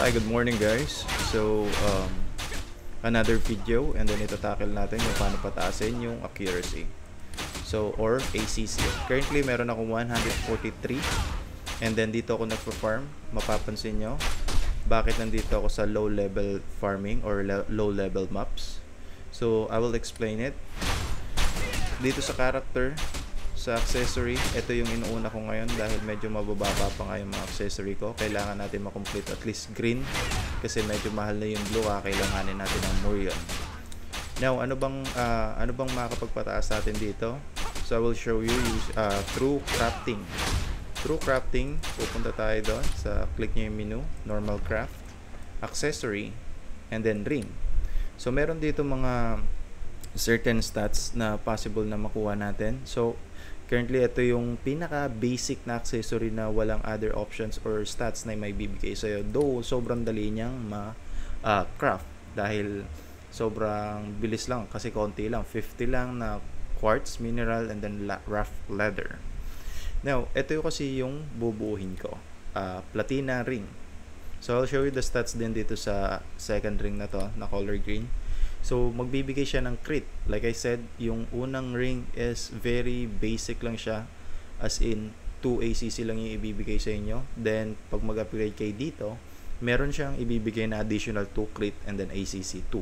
Hi, good morning guys. Another video and then itatakil natin yung paano pataasin yung accuracy. Or ACC. Currently, meron akong 143 and then dito ako nagpa-farm. Mapapansin nyo, bakit nandito ako sa low level farming or low level maps. So, I will explain it. Dito sa character, sa accessory, ito yung inuuna ko ngayon dahil medyo mabababa pa nga yung mga accessory ko. Kailangan natin makomplete at least green kasi medyo mahal na yung blue, kailanganin natin ng Morion. Now, ano bang makakapagpataas natin dito? So I will show you through crafting. Through crafting, pupunta tayo doon sa click nyo yung menu, normal craft, accessory, and then ring. So meron dito mga certain stats na possible na makuha natin. So currently, ito yung pinaka basic na accessory na walang other options or stats na may bibigay sa'yo. Though, sobrang dali niyang ma-craft dahil sobrang bilis lang kasi konti lang. 50 lang na quartz, mineral, and then rough leather. Now, ito yung kasi yung bubuuhin ko. Platina ring. So, I'll show you the stats din dito sa second ring na to, na color green. So, magbibigay siya ng crit. Like I said, yung unang ring is very basic lang siya. As in, 2 ACC lang yung ibibigay sa inyo. Then, pag mag-upgrade kayo dito, meron siyang ibibigay na additional 2 crit and then ACC 2.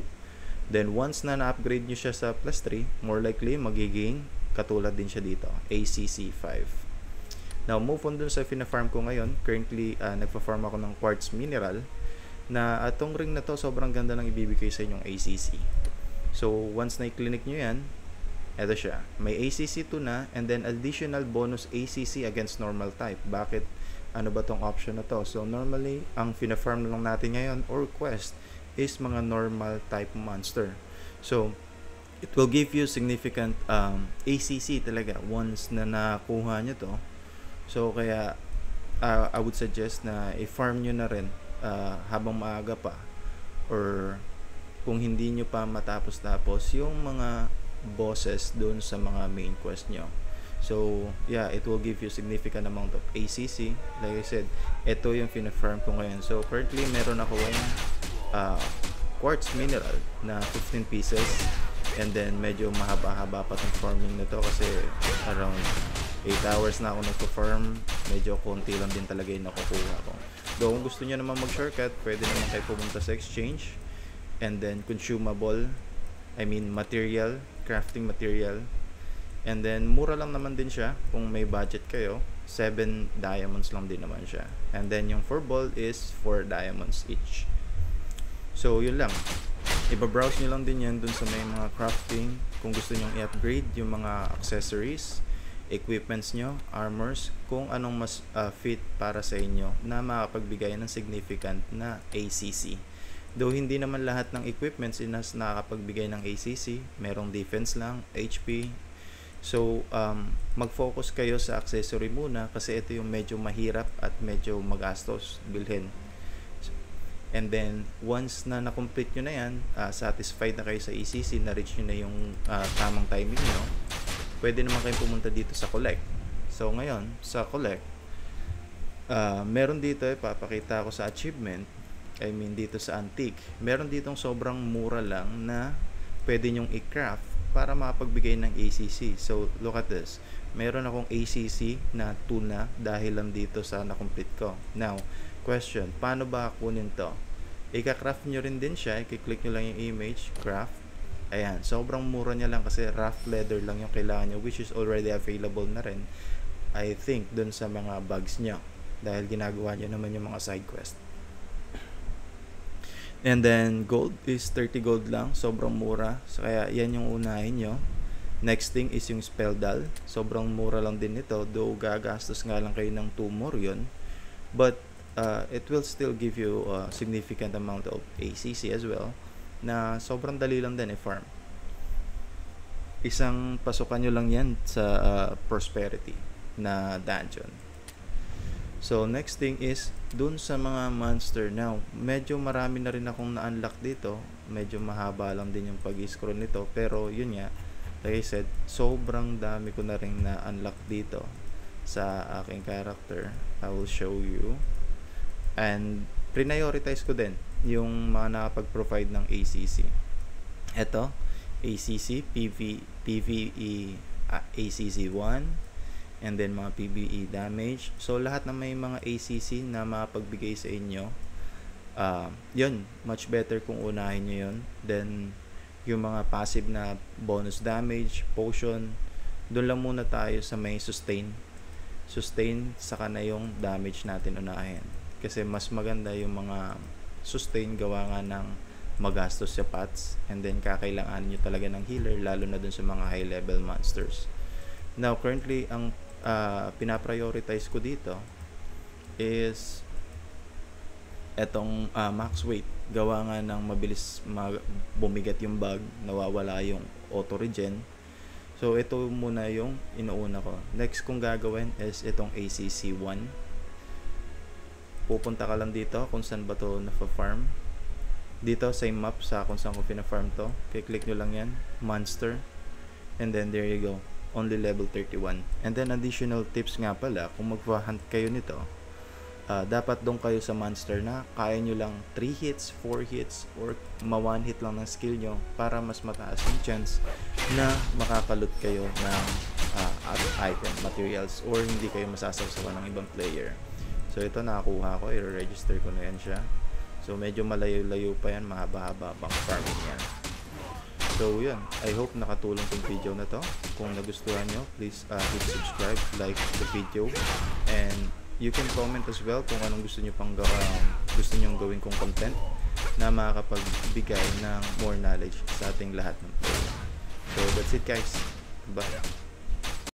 Then, once na na-upgrade nyo siya sa plus 3, more likely, magiging katulad din siya dito, ACC 5. Now, move on dun sa fina-farm ko ngayon. Currently, nagpa-farm ako ng quartz mineral na atong ring na to sobrang ganda ng ibibigay sa inyong ACC. So once na i-click nyo yan, eto siya, may ACC 2 na and then additional bonus ACC against normal type. Bakit? Ano ba tong option na to? So normally, ang fina-farm lang natin ngayon or quest is mga normal type monster. So it will give you significant ACC talaga once na nakuha nyo to. So kaya I would suggest na i-farm nyo na rin habang maaga pa or kung hindi nyo pa matapos-tapos yung mga bosses doon sa mga main quest nyo. So yeah, it will give you significant amount of ACC. Like I said, ito yung fina-farm ko ngayon. So currently meron ako quartz mineral na 15 pieces and then medyo mahaba-haba pa tong farming na to kasi around 8 hours na ako nagpo-farm. Medyo konti lang din talaga yung nakukuha ko. Though kung gusto nyo naman mag-shortcut, pwede naman kayo pumunta sa exchange and then consumable, material, crafting material, and then mura lang naman din siya kung may budget kayo. 7 diamonds lang din naman siya, and then yung 4 ball is 4 diamonds each. So yun lang, iba-browse nyo lang din yan dun sa may mga crafting kung gusto nyong i-upgrade yung mga accessories, equipments nyo, armors, kung anong mas fit para sa inyo na makapagbigay ng significant na ACC. Though hindi naman lahat ng equipments is nakakapagbigay ng ACC, merong defense lang, HP. So mag-focus kayo sa accessory muna kasi ito yung medyo mahirap at medyo magastos bilhin. And then once na na-complete nyo na yan, satisfied na kayo sa ACC, na-reach nyo na yung tamang timing nyo, pwede naman kayong pumunta dito sa collect. So ngayon, sa collect, meron dito, papakita ko sa achievement, dito sa antique. Meron ditong sobrang mura lang na pwede nyong i-craft para makapagbigay ng ACC. So look at this. Meron akong ACC na 2 na dahil lang dito sa na-complete ko. Now, question, paano ba kunin to? Ika-craft nyo rin din siya, i-click nyo lang yung image, craft. Ayan, sobrang mura niya lang kasi rough leather lang yung kailangan nyo, which is already available na rin, I think, dun sa mga bags nyo. Dahil ginagawa nyo naman yung mga side quest. And then, gold is 30 gold lang. Sobrang mura. So, kaya yan yung unahin nyo. Next thing is yung spelldal. Sobrang mura lang din ito. Though, gagastos nga lang kayo ng 2 more yun. But, it will still give you a significant amount of ACC as well, na sobrang dali lang din i-farm. Isang pasukan nyo lang yan sa prosperity na dungeon. So next thing is dun sa mga monster. Now medyo marami na rin akong na-unlock dito, medyo mahaba lang din yung pag-scroll nito, pero yun nga, like I said, sobrang dami ko na rin na-unlock dito sa aking character. I will show you. And prioritize ko din yung mga nakapag-provide ng ACC. Ito, ACC, PvE, ACC1, and then mga PvE damage. So, lahat na may mga ACC na mapagbigay sa inyo, yun, much better kung unahin nyo yun. Then, yung mga passive na bonus damage, potion, doon lang muna tayo sa may sustain, saka na yung damage natin unahin. Kasi mas maganda yung mga sustain gawa nga ng magastos sa pots, and then kakailanganin nyo talaga ng healer, lalo na dun sa mga high level monsters. Now, currently, ang pinaprioritize ko dito is etong max weight. Gawa nga ng mabilis bumigat yung bug, nawawala yung auto regen. So, ito muna yung inuuna ko. Next kong gagawin is itong ACC1. Pupunta ka lang dito kung saan ba to na-farm. Dito, same map sa kung saan ko pina-farm to. Click nyo lang yan, monster. And then, there you go. Only level 31. And then, additional tips nga pala, kung magpa-hunt kayo nito, dapat doon kayo sa monster na kaya nyo lang 3 hits, 4 hits, or ma-1 hit lang ng skill nyo para mas mataas yung chance na makakalot kayo ng item, materials, or hindi kayo masasawsawan ng ibang player. So, ito nakakuha ko, i-register ko na yan siya. So, medyo malayo-layo pa yan, mahaba-haba pang farming yan. So, yun. I hope nakatulong tong video na to. Kung nagustuhan nyo, please hit subscribe, like the video, and you can comment as well kung anong gusto nyo pang gusto nyo gawin kong content na makakapagbigay ng more knowledge sa ating lahat ng player. So, that's it guys. Bye.